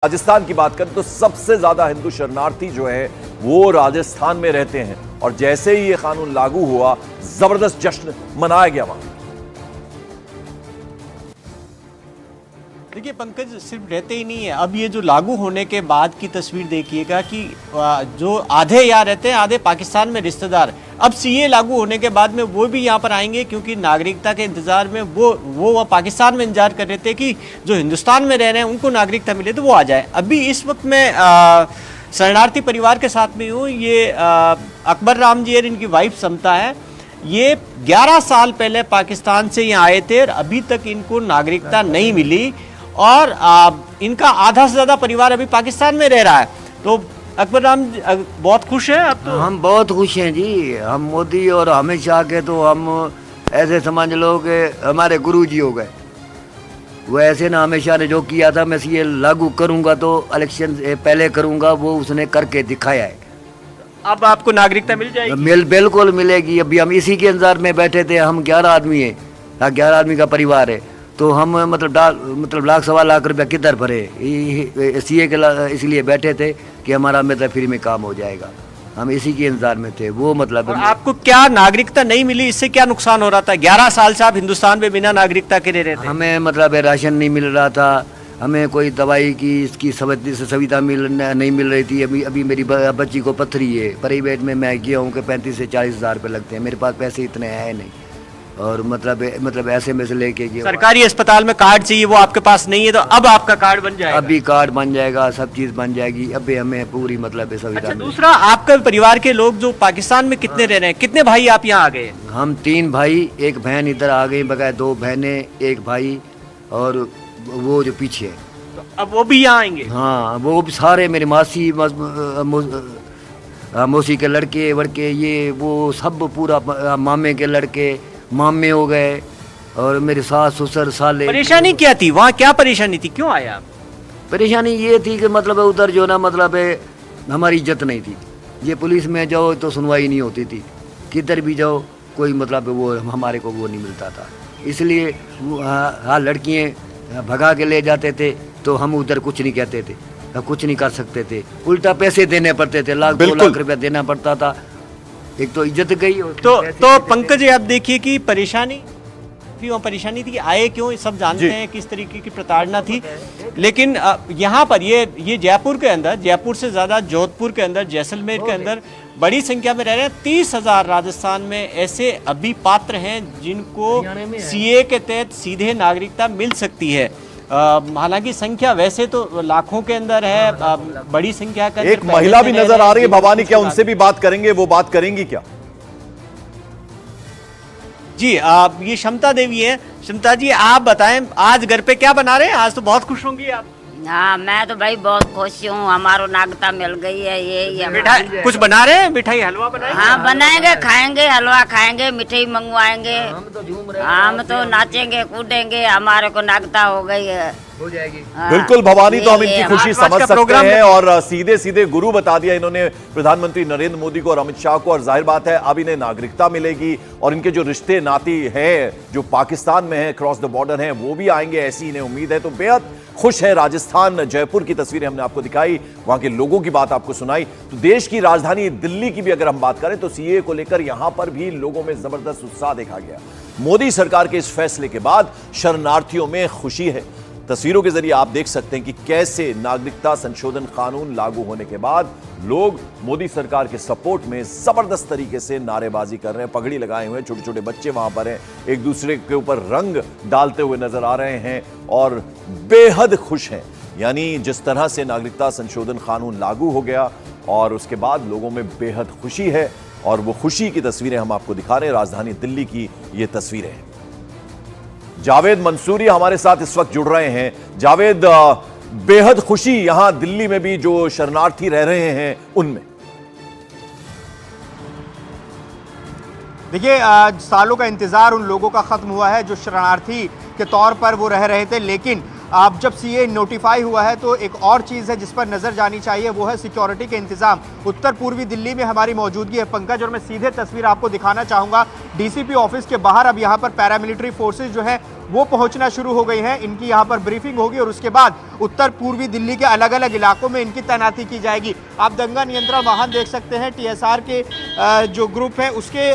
राजस्थान की बात करें तो सबसे ज्यादा हिंदू शरणार्थी जो है वो राजस्थान में रहते हैं और जैसे ही ये कानून लागू हुआ जबरदस्त जश्न मनाया गया वहां। देखिए पंकज, सिर्फ रहते ही नहीं है, अब ये जो लागू होने के बाद की तस्वीर देखिएगा कि जो आधे यहाँ रहते हैं, आधे पाकिस्तान में रिश्तेदार, अब सीए लागू होने के बाद में वो भी यहाँ पर आएंगे क्योंकि नागरिकता के इंतजार में वो पाकिस्तान में इंतजार कर रहे थे कि जो हिंदुस्तान में रह रहे हैं उनको नागरिकता मिले तो वो आ जाए। अभी इस वक्त मैं शरणार्थी परिवार के साथ में हूँ। ये अकबर राम जी और इनकी वाइफ समता है। ये 11 साल पहले पाकिस्तान से यहाँ आए थे और अभी तक इनको नागरिकता नहीं मिली और इनका आधा से ज्यादा परिवार अभी पाकिस्तान में रह रहा है। तो अकबर राम बहुत खुश हैं आप? तो हम बहुत खुश हैं जी। हम मोदी और अमित शाह के तो हम ऐसे समझ लो कि हमारे गुरुजी हो गए। वो ऐसे ना अमित शाह ने जो किया था मैं ये लागू करूंगा तो इलेक्शन से पहले करूंगा, वो उसने करके दिखाया है। अब आपको नागरिकता मिल जाएगी? बिल्कुल मिलेगी। अभी हम इसी के इंतजार में बैठे थे। हम 11 आदमी हैं, 11 आदमी का परिवार है। तो हम मतलब लाख सवा लाख रुपया किधर भरे सीए के इसलिए बैठे थे कि हमारा मतलब फ्री में काम हो जाएगा। हम इसी के इंतजार में थे। वो मतलब आपको क्या नागरिकता नहीं मिली, इससे क्या नुकसान हो रहा था? 11 साल से आप हिंदुस्तान में बिना नागरिकता के रह रहे थे। हमें मतलब राशन नहीं मिल रहा था, हमें कोई दवाई की इसकी सुविधा नहीं मिल रही थी। अभी मेरी बच्ची को पथरी है, प्राइवेट में मैं गया हूँ कि 35 से 40 हज़ार रुपये लगते हैं। मेरे पास पैसे इतने हैं नहीं और मतलब ऐसे में से लेके गया। सरकारी अस्पताल में कार्ड चाहिए, वो आपके पास नहीं है, तो अब आपका कार्ड बन जाएगा। अभी कार्ड बन जाएगा, सब चीज बन जाएगी। अभी हमें पूरी मतलब सुविधा। अच्छा, दूसरा, आपके परिवार के लोग जो पाकिस्तान में कितने रह रहे हैं? कितने भाई आप यहाँ आ गए? हम 3 भाई, एक बहन इधर आ गई, बगैर 2 बहनें, एक भाई और वो जो पीछे है। तो अब वो भी यहाँ आएंगे? हाँ, वो भी सारे मेरे मासी मौसी के लड़के वड़के, ये वो सब पूरा मामे के लड़के मामे हो गए और मेरे सास ससुर साले। परेशानी क्या थी वहाँ? क्या परेशानी थी, क्यों आया आप? परेशानी ये थी कि मतलब उधर जो ना मतलब हमारी इज्जत नहीं थी। ये पुलिस में जाओ तो सुनवाई नहीं होती थी, किधर भी जाओ कोई मतलब वो हमारे को वो नहीं मिलता था। इसलिए हाँ लड़कियाँ भगा के ले जाते थे तो हम उधर कुछ नहीं कहते थे, कुछ नहीं कर सकते थे। उल्टा पैसे देने पड़ते थे, लाख 2 लाख रुपया देना पड़ता था। एक तो इज्जत गई। तो पंकज, आप देखिए कि परेशानी थी, आए क्यों सब जानते हैं, किस तरीके की प्रताड़ना थी। लेकिन यहाँ पर ये जयपुर के अंदर, जयपुर से ज्यादा जोधपुर के अंदर, जैसलमेर के अंदर बड़ी संख्या में रह रहे हैं। 30,000 राजस्थान में ऐसे अभी पात्र हैं जिनको सीए के तहत सीधे नागरिकता मिल सकती है। हालांकि संख्या वैसे तो लाखों के अंदर है, बड़ी संख्या का। एक महिला भी नजर आ रही है भवानी, क्या उनसे भी बात करेंगे? वो बात करेंगी क्या? जी, ये क्षमता देवी है। क्षमता जी, आप बताएं, आज घर पे क्या बना रहे हैं? आज तो बहुत खुश होंगी आप। हाँ, मैं तो भाई बहुत खुश हूँ, हमारो नागरिकता मिल गई है। ये मिठाई कुछ बना रहे हैं? मिठाई हलवा बनाएंगे? हाँ बनाएंगे, खाएंगे, हलवा खाएंगे, मिठाई मंगवाएंगे। हम तो नाचेंगे कूदेंगे, हमारे को नागरिकता हो गई है, हो जाएगी। बिल्कुल भवानी, तो हम इनकी खुशी समझ सकते हैं और सीधे सीधे गुरु बता दिया इन्होंने प्रधानमंत्री नरेंद्र मोदी को और अमित शाह को। और जाहिर बात है अब इन्हें नागरिकता मिलेगी और इनके जो रिश्ते नाती हैं जो पाकिस्तान में है, क्रॉस द बॉर्डर हैं, वो भी आएंगे, ऐसी इन्हें उम्मीद है। तो बेहद खुश है। राजस्थान, जयपुर की तस्वीरें हमने आपको दिखाई, वहां के लोगों की बात आपको सुनाई। तो देश की राजधानी दिल्ली की भी अगर हम बात करें तो सीए को लेकर यहां पर भी लोगों में जबरदस्त उत्साह देखा गया। मोदी सरकार के इस फैसले के बाद शरणार्थियों में खुशी है। तस्वीरों के जरिए आप देख सकते हैं कि कैसे नागरिकता संशोधन कानून लागू होने के बाद लोग मोदी सरकार के सपोर्ट में जबरदस्त तरीके से नारेबाजी कर रहे हैं, पगड़ी लगाए हुए हैं। छोटे छोटे बच्चे वहां पर हैं, एक दूसरे के ऊपर रंग डालते हुए नजर आ रहे हैं और बेहद खुश हैं। यानी जिस तरह से नागरिकता संशोधन कानून लागू हो गया और उसके बाद लोगों में बेहद खुशी है और वो खुशी की तस्वीरें हम आपको दिखा रहे हैं। राजधानी दिल्ली की ये तस्वीरें हैं। जावेद मंसूरी हमारे साथ इस वक्त जुड़ रहे हैं। जावेद, बेहद खुशी यहां दिल्ली में भी जो शरणार्थी रह रहे हैं उनमें। देखिए, सालों का इंतजार उन लोगों का खत्म हुआ है जो शरणार्थी के तौर पर वो रह रहे थे, लेकिन अब जब सीए नोटिफाई हुआ है तो एक और चीज़ है जिस पर नज़र जानी चाहिए, वो है सिक्योरिटी के इंतजाम। उत्तर पूर्वी दिल्ली में हमारी मौजूदगी है पंकज, और मैं सीधे तस्वीर आपको दिखाना चाहूँगा डीसीपी ऑफिस के बाहर। अब यहाँ पर पैरामिलिट्री फोर्सेज जो है वो पहुंचना शुरू हो गई हैं। इनकी यहाँ पर ब्रीफिंग होगी और उसके बाद उत्तर पूर्वी दिल्ली के अलग अलग इलाकों में इनकी तैनाती की जाएगी। आप दंगा नियंत्रण वाहन देख सकते हैं, टीएसआर के जो ग्रुप है उसके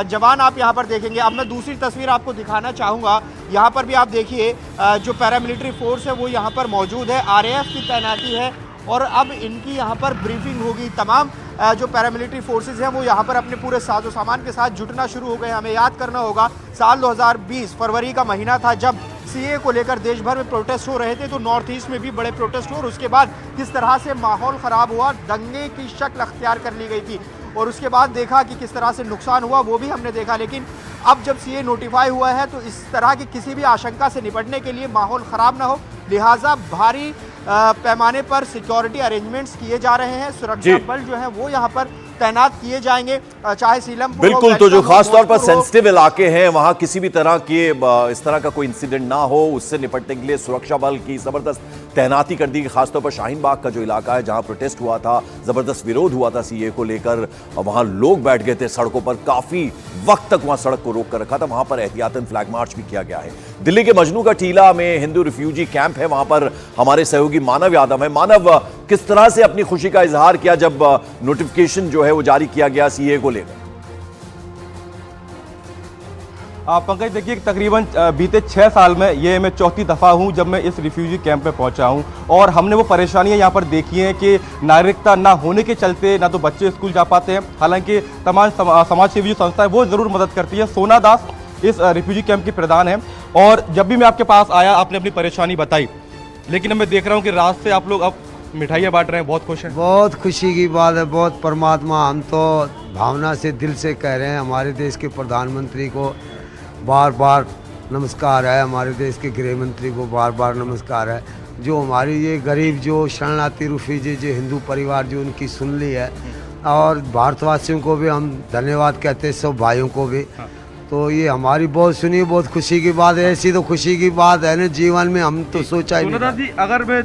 जवान आप यहाँ पर देखेंगे। अब मैं दूसरी तस्वीर आपको दिखाना चाहूँगा, यहाँ पर भी आप देखिए जो पैरामिलिट्री फोर्स है वो यहाँ पर मौजूद है, आरएएफ की तैनाती है और अब इनकी यहाँ पर ब्रीफिंग होगी। तमाम जो पैरामिलिट्री फोर्सेज हैं वो यहाँ पर अपने पूरे साजो सामान के साथ जुटना शुरू हो गए। हमें याद करना होगा साल 2020 फरवरी का महीना था जब सीए को लेकर देश भर में प्रोटेस्ट हो रहे थे, तो नॉर्थ ईस्ट में भी बड़े प्रोटेस्ट हुए और उसके बाद किस तरह से माहौल ख़राब हुआ, दंगे की शक्ल अख्तियार कर ली गई थी और उसके बाद देखा कि किस तरह से नुकसान हुआ वो भी हमने देखा। लेकिन अब जब सीए नोटिफाई हुआ है तो इस तरह की किसी भी आशंका से निपटने के लिए माहौल ख़राब ना हो, लिहाजा भारी पैमाने पर सिक्योरिटी अरेंजमेंट्स किए जा रहे हैं। सुरक्षा बल जो है वो यहाँ पर तैनात किए जाएंगे, चाहे सीलमपुर बिल्कुल। तो जो खास तौर पर सेंसिटिव इलाके हैं वहां किसी भी तरह के इस तरह का कोई इंसिडेंट ना हो, उससे निपटने के लिए सुरक्षा बल की जबरदस्त तैनाती कर दी गई। खासतौर पर शाहीन बाग का जो इलाका है जहां प्रोटेस्ट हुआ था, जबरदस्त विरोध हुआ था सीए को लेकर, वहां लोग बैठ गए थे सड़कों पर, काफी वक्त तक वहां सड़क को रोक कर रखा था, वहां पर एहतियातन फ्लैग मार्च भी किया गया है। दिल्ली के मजनू का टीला में हिंदू रिफ्यूजी कैंप है, वहां पर हमारे सहयोगी मानव यादव है। मानव, किस तरह से अपनी खुशी का इजहार किया जब नोटिफिकेशन जो है वो जारी किया गया सीए को लेकर? पंकज देखिए, तकरीबन बीते 6 साल में ये मैं चौथी दफ़ा हूँ जब मैं इस रिफ्यूजी कैंप में पहुँचा हूँ और हमने वो परेशानियाँ यहाँ पर देखी हैं कि नागरिकता ना होने के चलते ना तो बच्चे स्कूल जा पाते हैं। हालांकि तमाम समाज सेवी जो संस्था है वो ज़रूर मदद करती है। सोना दास इस रिफ्यूजी कैंप की प्रधान है और जब भी मैं आपके पास आया आपने अपनी परेशानी बताई, लेकिन अब मैं देख रहा हूँ कि रात से आप लोग अब मिठाइयाँ बांट रहे हैं, बहुत खुश हैं। बहुत खुशी की बात है, बहुत परमात्मा, हम तो भावना से दिल से कह रहे हैं हमारे देश के प्रधानमंत्री को बार बार नमस्कार है, हमारे देश के गृह मंत्री को बार बार नमस्कार है, जो हमारी ये गरीब जो शरणार्थी रिफ्यूजी जो हिंदू परिवार जो उनकी सुन ली है, और भारतवासियों को भी हम धन्यवाद कहते हैं, सब भाइयों को भी। तो ये हमारी बहुत सुनी, बहुत खुशी की बात है। ऐसी तो खुशी की बात है ना जीवन में, हम तो सोचा ही नहीं। जी, अगर मैं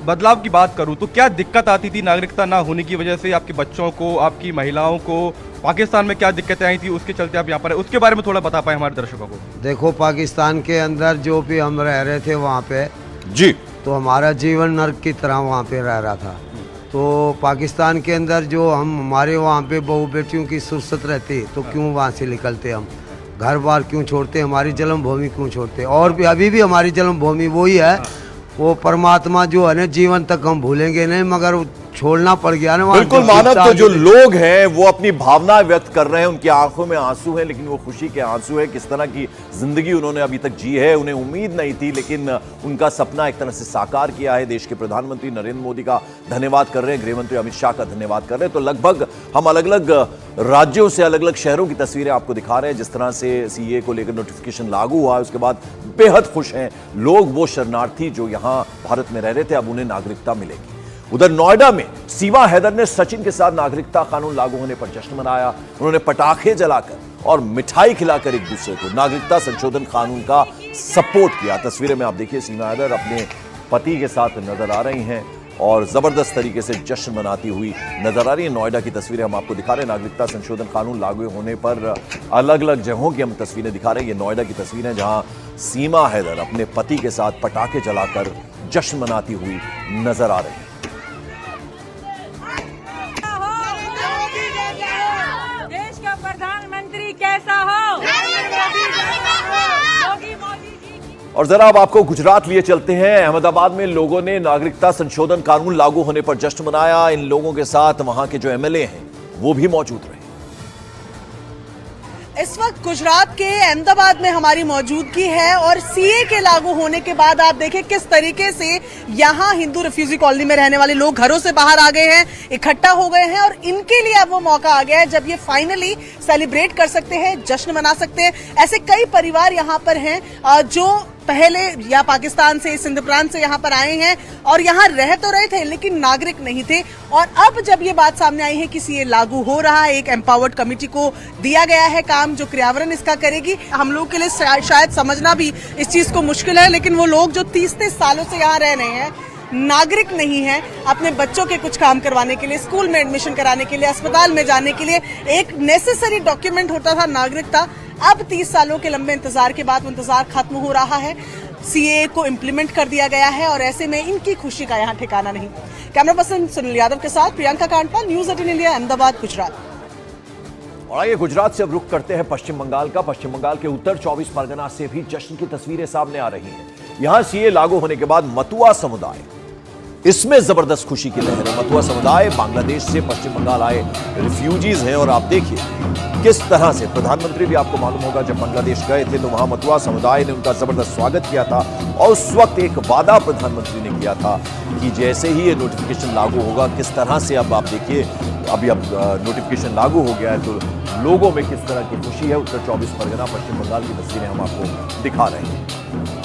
बदलाव की बात करूं तो क्या दिक्कत आती थी नागरिकता ना होने की वजह से? आपके बच्चों को, आपकी महिलाओं को पाकिस्तान में क्या दिक्कतें आई थी उसके चलते आप यहाँ पर है, उसके बारे में थोड़ा बता पाए हमारे दर्शकों को। देखो, पाकिस्तान के अंदर जो भी हम रह रहे थे वहाँ पे जी, तो हमारा जीवन नर्क की तरह वहाँ पे रह रहा था। तो पाकिस्तान के अंदर जो हम हमारे वहाँ पे बहू बेटियों की सुरसत रहती, तो क्यों वहाँ से निकलते, हम घर बार क्यों छोड़ते, हमारी जन्मभूमि क्यों छोड़ते? और भी अभी भी हमारी जन्मभूमि वही है, वो परमात्मा जो है ना, जीवन तक हम भूलेंगे नहीं, मगर छोड़ना पड़ गया ना। बिल्कुल मानव, तो जो लोग हैं वो अपनी भावना व्यक्त कर रहे हैं, उनकी आंखों में आंसू हैं, लेकिन वो खुशी के आंसू है। किस तरह की जिंदगी उन्होंने अभी तक जी है, उन्हें उम्मीद नहीं थी, लेकिन उनका सपना एक तरह से साकार किया है। देश के प्रधानमंत्री नरेंद्र मोदी का धन्यवाद कर रहे हैं, गृह मंत्री अमित शाह का धन्यवाद कर रहे हैं। तो लगभग हम अलग अलग राज्यों से अलग अलग शहरों की तस्वीरें आपको दिखा रहे हैं। जिस तरह से सीए को लेकर नोटिफिकेशन लागू हुआ है उसके बाद बेहद खुश हैं लोग। वो शरणार्थी जो यहाँ भारत में रह रहे थे, अब उन्हें नागरिकता मिलेगी। उधर नोएडा में सीमा हैदर ने सचिन के साथ नागरिकता कानून लागू होने पर जश्न मनाया। उन्होंने पटाखे जलाकर और मिठाई खिलाकर एक दूसरे को नागरिकता संशोधन कानून का सपोर्ट किया। तस्वीरें में आप देखिए, सीमा हैदर अपने पति के साथ नजर आ रही हैं और जबरदस्त तरीके से जश्न मनाती हुई नजर आ रही है। नोएडा की तस्वीरें हम आपको दिखा रहे हैं। नागरिकता संशोधन कानून लागू होने पर अलग अलग जगहों की हम तस्वीरें दिखा रहे हैं। ये नोएडा की तस्वीरें जहां सीमा हैदर अपने पति के साथ पटाखे जलाकर जश्न मनाती हुई नजर आ रही है। देश का प्रधानमंत्री कैसा हो, और जरा अब आपको गुजरात लिए चलते हैं। अहमदाबाद में लोगों ने नागरिकता संशोधन कानून लागू होने पर जश्न मनाया। इन लोगों के साथ वहां के जो एमएलए हैं वो भी मौजूद रहे। इस वक्त गुजरात के अहमदाबाद में हमारी मौजूदगी है और सीए के लागू होने के बाद आप देखें किस तरीके से यहाँ हिंदू रिफ्यूजी कॉलोनी में रहने वाले लोग घरों से बाहर आ गए हैं, इकट्ठा हो गए हैं और इनके लिए अब वो मौका आ गया है जब ये फाइनली सेलिब्रेट कर सकते हैं, जश्न मना सकते हैं। ऐसे कई परिवार यहाँ पर हैं जो पहले या पाकिस्तान से, सिंध प्रांत से यहाँ पर आए हैं और यहाँ रह तो रहे थे लेकिन नागरिक नहीं थे। और अब जब ये बात सामने आई है कि सीए लागू हो रहा है, एक एम्पावर्ड कमेटी को दिया गया है काम जो क्रियान्वयन इसका करेगी। हम लोग के लिए शायद समझना भी इस चीज को मुश्किल है, लेकिन वो लोग जो 30-30 सालों से यहाँ रह रहे हैं, नागरिक नहीं है, अपने बच्चों के कुछ काम करवाने के लिए, स्कूल में एडमिशन कराने के लिए, अस्पताल में जाने के लिए एक नेसेसरी डॉक्यूमेंट होता था नागरिकता, अब 30 सालों के लंबे इंतजार के बाद वो इंतजार खत्म हो रहा है। सीए को इम्प्लीमेंट कर दिया गया है और ऐसे में इनकी खुशी का यहाँ ठिकाना नहीं। कैमरा पर्सन सुनील यादव के साथ प्रियंका कांडपा, न्यूज़ 18 इंडिया, अहमदाबाद, गुजरात। और आइए गुजरात से अब रुख करते हैं पश्चिम बंगाल का। पश्चिम बंगाल के उत्तर 24 परगना से भी जश्न की तस्वीरें सामने आ रही हैं। यहां सीए लागू होने के बाद मतुआ समुदाय, इसमें जबरदस्त खुशी की लहर है। मतुआ समुदाय बांग्लादेश से पश्चिम बंगाल आए रिफ्यूजीज हैं और आप देखिए किस तरह से, प्रधानमंत्री भी आपको मालूम होगा जब बांग्लादेश गए थे तो वहां मतुआ समुदाय ने उनका जबरदस्त स्वागत किया था और उस वक्त एक वादा प्रधानमंत्री ने किया था कि जैसे ही ये नोटिफिकेशन लागू होगा, किस तरह से अब आप देखिए अभी अब नोटिफिकेशन लागू हो गया है तो लोगों में किस तरह की खुशी है। उत्तर 24 परगना पश्चिम बंगाल की तस्वीरें हम आपको दिखा रहे हैं।